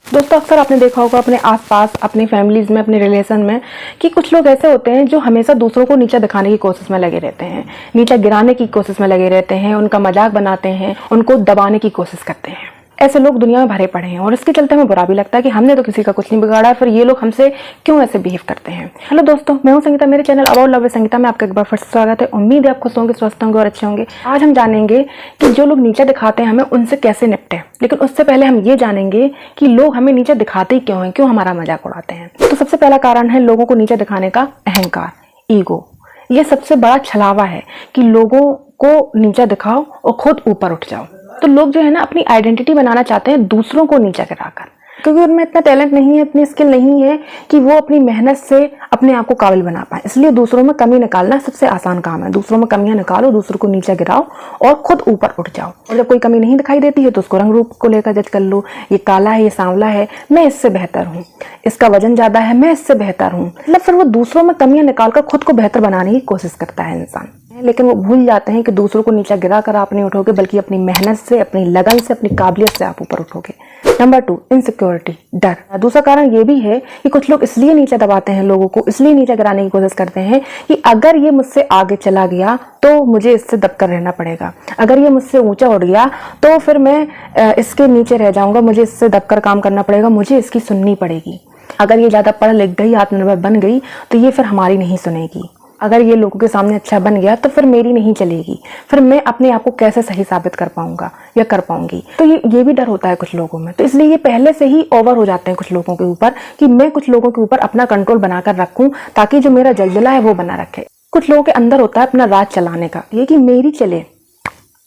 दोस्तों अक्सर आपने देखा होगा अपने आसपास, अपनी फैमिलीज में, अपने रिलेशन में कि कुछ लोग ऐसे होते हैं जो हमेशा दूसरों को नीचा दिखाने की कोशिश में लगे रहते हैं, नीचा गिराने की कोशिश में लगे रहते हैं, उनका मजाक बनाते हैं, उनको दबाने की कोशिश करते हैं। ऐसे लोग दुनिया में भरे पड़े हैं और इसके चलते हमें बुरा भी लगता है कि हमने तो किसी का कुछ नहीं बिगाड़ा, फिर ये लोग हमसे क्यों ऐसे बिहेव करते हैं। हेलो दोस्तों, मैं हूं संगीता, मेरे channel about love with Sangeeta में आपका एक बार फिर से स्वागत है। उम्मीद है आप खुश होंगे, स्वस्थ होंगे और अच्छे होंगे। आज हम जानेंगे कि जो लोग नीचा दिखाते हैं हमें उनसे कैसे निपटे, लेकिन उससे पहले हम ये जानेंगे कि लोग हमें नीचा दिखाते ही क्यों हैं, क्यों हमारा मजाक उड़ाते हैं। तो सबसे पहला कारण है लोगों को नीचा दिखाने का अहंकार, ईगो। ये सबसे बड़ा छलावा है कि लोगों को नीचा दिखाओ और खुद ऊपर उठ जाओ। तो लोग जो है ना अपनी आइडेंटिटी बनाना चाहते हैं दूसरों को नीचा गिराकर, क्योंकि उनमें इतना टैलेंट नहीं है, इतनी स्किल नहीं है कि वो अपनी मेहनत से अपने आप को काबिल बना पाए। इसलिए दूसरों में कमी निकालना सबसे आसान काम है। दूसरों में कमियां निकालो, दूसरों को नीचा गिराओ और खुद ऊपर उठ जाओ। और जब कोई कमी नहीं दिखाई देती है तो उसको रंग रूप को लेकर जज कर लो। ये काला है, ये सांवला है, मैं इससे बेहतर हूँ। इसका वजन ज्यादा है, मैं इससे बेहतर हूँ। मतलब फिर वो दूसरों में कमियां निकालकर खुद को बेहतर बनाने की कोशिश करता है इंसान, लेकिन वो भूल जाते हैं कि दूसरों को नीचा गिरा कर आप नहीं उठोगे, बल्कि अपनी मेहनत से, अपनी लगन से, अपनी काबिलियत से आप ऊपर उठोगे। नंबर 2, इनसिक्योरिटी, डर। दूसरा कारण ये भी है कि कुछ लोग इसलिए नीचा दबाते हैं लोगों को, इसलिए नीचा गिराने की कोशिश करते हैं कि अगर ये मुझसे आगे चला गया तो मुझे इससे दबकर रहना पड़ेगा, अगर ये मुझसे ऊंचा उड़ गया तो फिर मैं इसके नीचे रह जाऊंगा, मुझे इससे दबकर काम करना पड़ेगा, मुझे इसकी सुननी पड़ेगी। अगर ये ज्यादा पढ़ लिख गई, आत्मनिर्भर बन गई तो ये फिर हमारी नहीं सुनेगी। अगर ये लोगों के सामने अच्छा बन गया तो फिर मेरी नहीं चलेगी, फिर मैं अपने आप को कैसे सही साबित कर पाऊंगा या कर पाऊंगी। तो ये भी डर होता है कुछ लोगों में। तो इसलिए ये पहले से ही ओवर हो जाते हैं कुछ लोगों के ऊपर कि मैं कुछ लोगों के ऊपर अपना कंट्रोल बनाकर रखूं ताकि जो मेरा जलजला है वो बना रखे। कुछ लोगों के अंदर होता है अपना राज चलाने का, ये कि मेरी चले,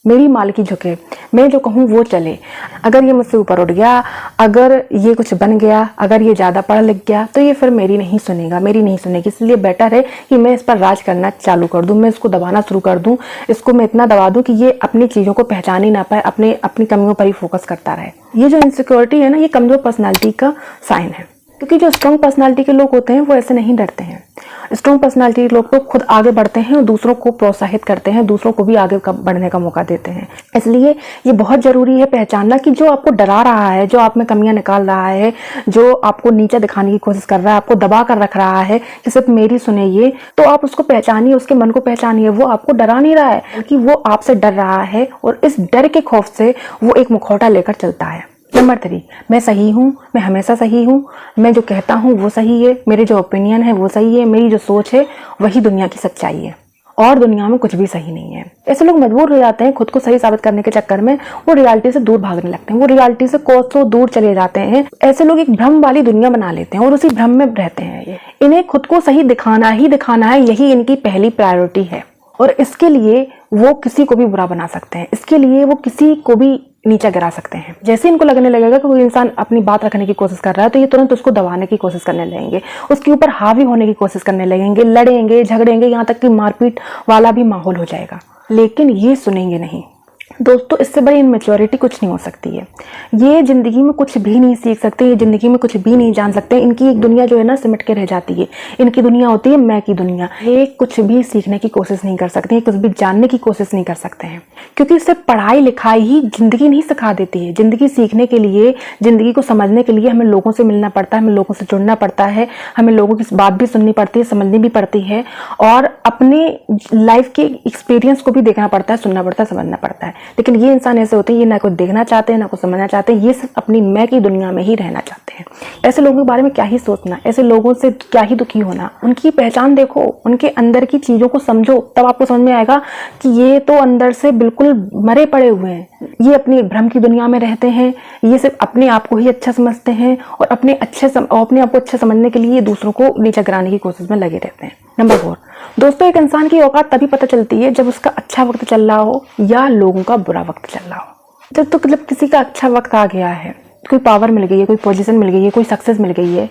मेरी मालकी झुके, मैं जो कहूँ वो चले। अगर ये मुझसे ऊपर उठ गया, अगर ये कुछ बन गया, अगर ये ज़्यादा पढ़ लिख गया तो ये फिर मेरी नहीं सुनेगा, मेरी नहीं सुनेगी। इसलिए बेटर है कि मैं इस पर राज करना चालू कर दूँ, मैं इसको दबाना शुरू कर दूँ, इसको मैं इतना दबा दूँ कि ये अपनी चीज़ों को पहचान ही ना पाए, अपनी कमियों पर ही फोकस करता रहे। ये जो इनसिक्योरिटी है ना, ये कमजोर पर्सनैलिटी का साइन है, क्योंकि जो स्ट्रॉन्ग पर्सनालिटी के लोग होते हैं वो ऐसे नहीं डरते हैं। स्ट्रॉन्ग पर्सनालिटी के लोग तो खुद आगे बढ़ते हैं और दूसरों को प्रोत्साहित करते हैं, दूसरों को भी आगे बढ़ने का मौका देते हैं। इसलिए ये बहुत जरूरी है पहचानना कि जो आपको डरा रहा है, जो आप में कमियां निकाल रहा है, जो आपको नीचा दिखाने की कोशिश कर रहा है, आपको दबा कर रख रहा है कि सिर्फ मेरी सुने ये, तो आप उसको पहचानिए, उसके मन को पहचानिए। वो आपको डरा नहीं रहा है, बल्कि वो आपसे डर रहा है और इस डर के खौफ से वो एक मुखौटा लेकर चलता है। नंबर 3, मैं सही हूँ, मैं हमेशा सही हूँ, मैं जो कहता हूँ वो सही है, मेरे जो ओपिनियन है वो सही है, मेरी जो सोच है वही दुनिया की सच्चाई है और दुनिया में कुछ भी सही नहीं है। ऐसे लोग मजबूर हो जाते हैं खुद को सही साबित करने के चक्कर में, वो रियलिटी से दूर भागने लगते हैं, वो रियलिटी से कोसों दूर चले जाते हैं। ऐसे लोग एक भ्रम वाली दुनिया बना लेते हैं और उसी भ्रम में रहते हैं। इन्हें खुद को सही दिखाना ही दिखाना है, यही इनकी पहली प्रायोरिटी है और इसके लिए वो किसी को भी बुरा बना सकते हैं, इसके लिए वो किसी को भी नीचा गिरा सकते हैं। जैसे इनको लगने लगेगा कि कोई इंसान अपनी बात रखने की कोशिश कर रहा है तो ये तुरंत उसको दबाने की कोशिश करने लगेंगे, उसके ऊपर हावी होने की कोशिश करने लगेंगे, लड़ेंगे, झगड़ेंगे, यहाँ तक कि मारपीट वाला भी माहौल हो जाएगा। लेकिन ये सुनेंगे नहीं। दोस्तों, इससे बड़ी इनमेच्योरिटी कुछ नहीं हो सकती है। ये जिंदगी में कुछ भी नहीं सीख सकते, ये जिंदगी में कुछ भी नहीं जान सकते। इनकी एक दुनिया जो है ना सिमट के रह जाती है। इनकी दुनिया होती है मैं की दुनिया। ये कुछ भी सीखने की कोशिश नहीं कर सकते, कुछ भी जानने की कोशिश नहीं कर सकते हैं, क्योंकि सिर्फ पढ़ाई लिखाई ही जिंदगी नहीं सिखा देती है। जिंदगी सीखने के लिए, जिंदगी को समझने के लिए हमें लोगों से मिलना पड़ता है, हमें लोगों से जुड़ना पड़ता है, हमें लोगों की बात भी सुननी पड़ती है, समझनी भी पड़ती है और अपने लाइफ के एक्सपीरियंस को भी देखना पड़ता है, सुनना पड़ता है, समझना पड़ता है। लेकिन ये इंसान ऐसे होते हैं, ये ना कुछ देखना चाहते हैं, ना कुछ समझना चाहते हैं, ये सिर्फ अपनी मैं की दुनिया में ही रहना चाहते हैं। ऐसे लोगों के बारे में क्या ही सोचना, ऐसे लोगों से क्या ही दुखी होना। उनकी पहचान देखो, उनके अंदर की चीजों को समझो, तब आपको समझ में आएगा कि ये तो अंदर से बिल्कुल मरे पड़े हुए हैं। ये अपनी भ्रम की दुनिया में रहते हैं, ये सिर्फ अपने आप को ही अच्छा समझते हैं और अपने आप को अच्छा समझने के लिए दूसरों को नीचा गिराने की कोशिश में लगे रहते हैं। नंबर 4, दोस्तों, एक इंसान की औकात तभी पता चलती है जब उसका अच्छा वक्त चल रहा हो या लोगों का बुरा वक्त चल रहा हो। जब किसी का अच्छा वक्त आ गया है, कोई पावर मिल गई है, कोई पोजीशन मिल गई है, कोई सक्सेस मिल गई है,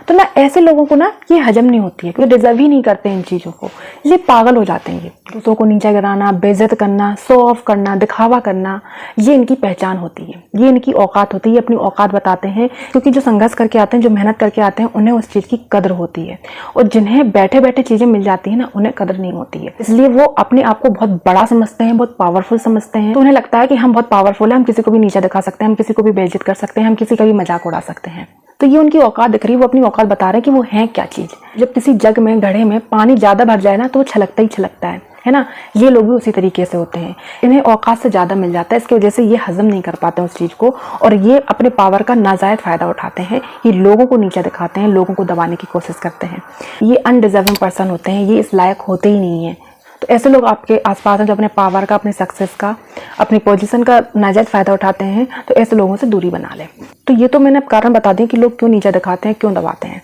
तो ना ऐसे लोगों को ना ये हजम नहीं होती है, क्योंकि डिजर्व ही नहीं करते इन चीज़ों को, ये पागल हो जाते हैं। ये दूसरों को नीचे गिराना, बेइज्जत करना, शो ऑफ करना, दिखावा करना, ये इनकी पहचान होती है, ये इनकी औकात होती है, ये अपनी औकात बताते हैं। क्योंकि जो संघर्ष करके आते हैं, जो मेहनत करके आते हैं, उन्हें उस चीज़ की कदर होती है, और जिन्हें बैठे बैठे चीज़ें मिल जाती है ना, उन्हें कदर नहीं होती है। इसलिए वो अपने आप को बहुत बड़ा समझते हैं, बहुत पावरफुल समझते हैं। तो उन्हें लगता है कि हम बहुत पावरफुल हैं, हम किसी को भी नीचा दिखा सकते हैं, हम किसी को भी बेइज्जत कर सकते हैं, हम किसी का भी मजाक उड़ा सकते हैं। तो ये उनकी औकात दिख रही है, वो अपनी औकात बता रहे हैं कि वो हैं क्या चीज़। जब किसी जग में, घड़े में पानी ज़्यादा भर जाए ना, तो वो छलकता ही छलकता है ना। ये लोग भी उसी तरीके से होते हैं, इन्हें औकात से ज़्यादा मिल जाता है, इसकी वजह से ये हजम नहीं कर पाते उस चीज़ को, और ये अपने पावर का नाजायज़ फ़ायदा उठाते हैं। ये लोगों को नीचा दिखाते हैं, लोगों को दबाने की कोशिश करते हैं। ये अनडिजर्विंग पर्सन होते हैं, ये इस लायक होते ही नहीं है। तो ऐसे लोग आपके आसपास हैं जो अपने पावर का, अपने सक्सेस का, अपनी पोजीशन का नाजायज़ फ़ायदा उठाते हैं। तो ऐसे लोगों से दूरी बना लें। तो ये तो मैंने अब कारण बता दिए कि लोग क्यों नीचा दिखाते हैं, क्यों दबाते हैं।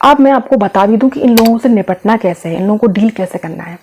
अब मैं आपको बता भी दूं कि इन लोगों से निपटना कैसे है, इन लोगों को डील कैसे करना है।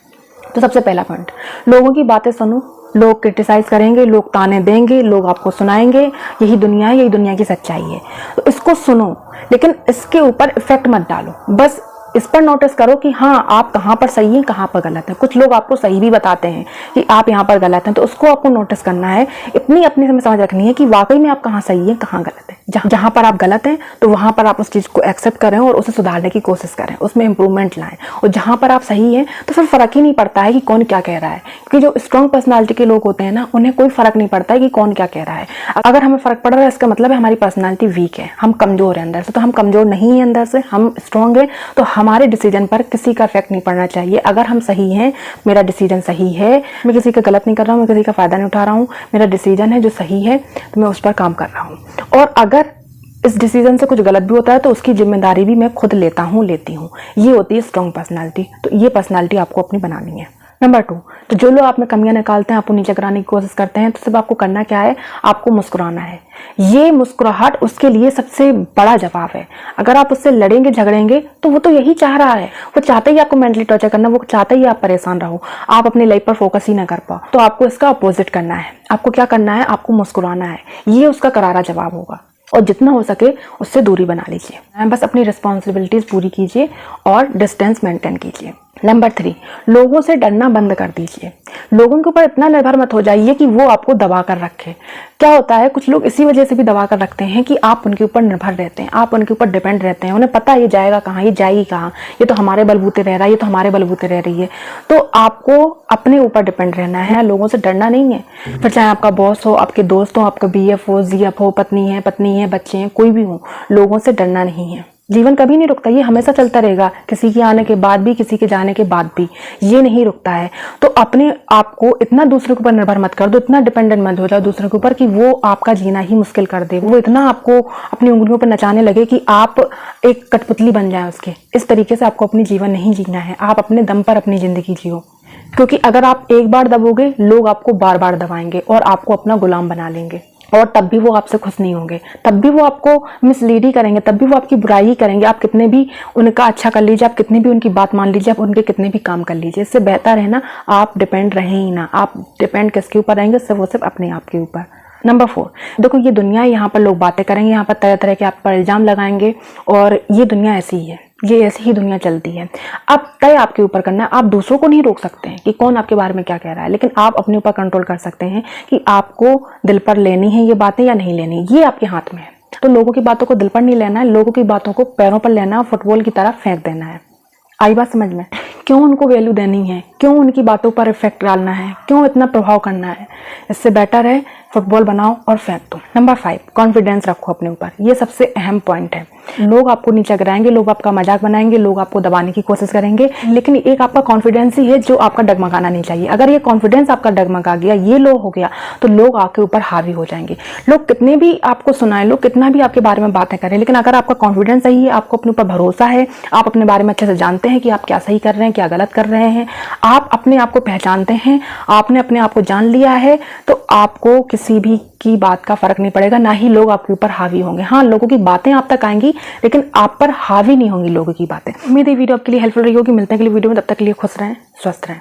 तो सबसे पहला पॉइंट, लोगों की बातें सुनो। लोग क्रिटिसाइज करेंगे, लोग ताने देंगे, लोग आपको सुनाएंगे, यही दुनिया है, यही दुनिया की सच्चाई है। तो इसको सुनो, लेकिन इसके ऊपर इफेक्ट मत डालो। बस इस पर नोटिस करो कि हाँ, आप कहाँ पर सही हैं, कहाँ पर गलत है। कुछ लोग आपको सही भी बताते हैं कि आप यहाँ पर गलत हैं, तो उसको आपको नोटिस करना है। इतनी अपने में समझ रखनी है कि वाकई में आप कहाँ सही हैं, कहाँ गलत है। जहाँ पर आप गलत हैं, तो वहाँ पर आप उस चीज़ को एक्सेप्ट करें और उसे सुधारने की कोशिश करें, उसमें इंप्रूवमेंट लाएं। और जहाँ पर आप सही हैं, तो फिर फर्क ही नहीं पड़ता है कि कौन क्या कह रहा है, क्योंकि जो स्ट्रॉन्ग पर्सनालिटी के लोग होते हैं ना, उन्हें कोई फर्क नहीं पड़ता है कि कौन क्या कह रहा है। अगर हमें फर्क पड़ रहा है, इसका मतलब है हमारी पर्सनालिटी वीक है, हम कमजोर हैं अंदर से। तो हम कमजोर नहीं हैं अंदर से, हम स्ट्रॉन्ग हैं। तो हमारे डिसीजन पर किसी का इफेक्ट नहीं पड़ना चाहिए। अगर हम सही हैं, मेरा डिसीजन सही है, मैं किसी का गलत नहीं कर रहा हूँ, मैं किसी का फायदा नहीं उठा रहा हूँ, मेरा डिसीजन है जो सही है, तो मैं उस पर काम कर रहा हूँ। और अगर इस डिसीजन से कुछ गलत भी होता है, तो उसकी जिम्मेदारी भी मैं खुद लेती हूँ। ये होती है स्ट्रॉन्ग पर्सनालिटी। तो ये पर्सनालिटी आपको अपनी बनानी है। नंबर 2, तो जो लोग आप में कमियां निकालते हैं, आपको नीचे गिराने की कोशिश करते हैं, तो सिर्फ आपको करना क्या है, आपको मुस्कुराना है। ये मुस्कुराहट उसके लिए सबसे बड़ा जवाब है। अगर आप उससे लड़ेंगे, झगड़ेंगे, तो वो तो यही चाह रहा है। वो चाहता ही आपको मेंटली टॉर्चर करना, वो चाहता ही आप परेशान रहो, आप अपनी लाइफ पर फोकस ही ना कर पाओ। तो आपको इसका अपोजिट करना है। आपको क्या करना है, आपको मुस्कुराना है। ये उसका करारा जवाब होगा। और जितना हो सके उससे दूरी बना लीजिए। बस अपनी रिस्पॉन्सिबिलिटीज पूरी कीजिए और डिस्टेंस मेंटेन कीजिए। नंबर 3, लोगों से डरना बंद कर दीजिए। लोगों के ऊपर इतना निर्भर मत हो जाइए कि वो आपको दबा कर रखे। क्या होता है, कुछ लोग इसी वजह से भी दबा कर रखते हैं कि आप उनके ऊपर निर्भर रहते हैं, आप उनके ऊपर डिपेंड रहते हैं। उन्हें पता है ये जाएगा कहाँ, ये जाएगी कहाँ, ये तो हमारे बलबूते रह रहा है, ये तो हमारे बलबूते रह रही है। तो आपको अपने ऊपर डिपेंड रहना है, लोगों से डरना नहीं है। फिर चाहे आपका बॉस हो, आपके दोस्त हो, आपका BF हो, GF हो, पत्नी है, बच्चे हैं, कोई भी हो, लोगों से डरना नहीं है। जीवन कभी नहीं रुकता, ये हमेशा चलता रहेगा। किसी के आने के बाद भी, किसी के जाने के बाद भी ये नहीं रुकता है। तो अपने आप को इतना दूसरे के ऊपर निर्भर मत कर दो, इतना डिपेंडेंट मत हो जाओ दूसरे के ऊपर कि वो आपका जीना ही मुश्किल कर दे, वो इतना आपको अपनी उंगलियों पर नचाने लगे कि आप एक कठपुतली बन जाए उसके। इस तरीके से आपको अपनी जीवन नहीं जीना है। आप अपने दम पर अपनी जिंदगी जियो, क्योंकि अगर आप एक बार दबोगे, लोग आपको बार बार दबाएंगे और आपको अपना गुलाम बना लेंगे। और तब भी वो आपसे खुश नहीं होंगे, तब भी वो आपको मिसलीड ही करेंगे, तब भी वो आपकी बुराई ही करेंगे। आप कितने भी उनका अच्छा कर लीजिए, आप कितनी भी उनकी बात मान लीजिए, आप उनके कितने भी काम कर लीजिए, इससे बेहतर है ना आप डिपेंड रहें ही ना। आप डिपेंड किसके ऊपर रहेंगे, सिर्फ वो सिर्फ अपने आप के ऊपर। नंबर 4, देखो ये दुनिया, यहाँ पर लोग बातें करेंगे, यहाँ पर तरह तरह के आप पर इल्जाम लगाएंगे, और ये दुनिया ऐसी ही है, ये ऐसी ही दुनिया चलती है। अब तय आपके ऊपर करना है। आप दूसरों को नहीं रोक सकते हैं कि कौन आपके बारे में क्या कह रहा है, लेकिन आप अपने ऊपर कंट्रोल कर सकते हैं कि आपको दिल पर लेनी है ये बातें या नहीं लेनी, ये आपके हाथ में है। तो लोगों की बातों को दिल पर नहीं लेना है, लोगों की बातों को पैरों पर लेना है, फुटबॉल की तरह फेंक देना है। आई बात समझ में? क्यों उनको वैल्यू देनी है, क्यों उनकी बातों पर इफेक्ट डालना है, क्यों इतना प्रभाव करना है? इससे बेटर है फुटबॉल बनाओ और फेंक दो। नंबर 5, कॉन्फिडेंस रखो अपने ऊपर। ये सबसे अहम पॉइंट है। लोग आपको नीचे गिराएंगे, लोग आपका मजाक बनाएंगे, लोग आपको दबाने की कोशिश करेंगे, लेकिन एक आपका कॉन्फिडेंस ही है जो आपका डगमगाना नहीं चाहिए। अगर ये कॉन्फिडेंस आपका डगमगा गया, ये लो हो गया, तो लोग आपके ऊपर हावी हो जाएंगे। लोग कितने भी आपको सुनाएं, लोग कितना भी आपके बारे में बातें करें, लेकिन अगर आपका कॉन्फिडेंस सही है, आपको अपने ऊपर भरोसा है, आप अपने बारे में अच्छे से जानते हैं कि आप क्या सही कर रहे हैं, क्या गलत कर रहे हैं, आप अपने आप को पहचानते हैं, आपने अपने आप को जान लिया है, तो आपको किसी भी की बात का फर्क नहीं पड़ेगा, ना ही लोग आपके ऊपर हावी होंगे। हाँ, लोगों की बातें आप तक आएंगी, लेकिन आप पर हावी नहीं होंगी लोगों की बातें। उम्मीद है वीडियो आपके लिए हेल्पफुल रही होगी। मिलते हैं अगली वीडियो में, तब तक के लिए खुश रहें, स्वस्थ रहें।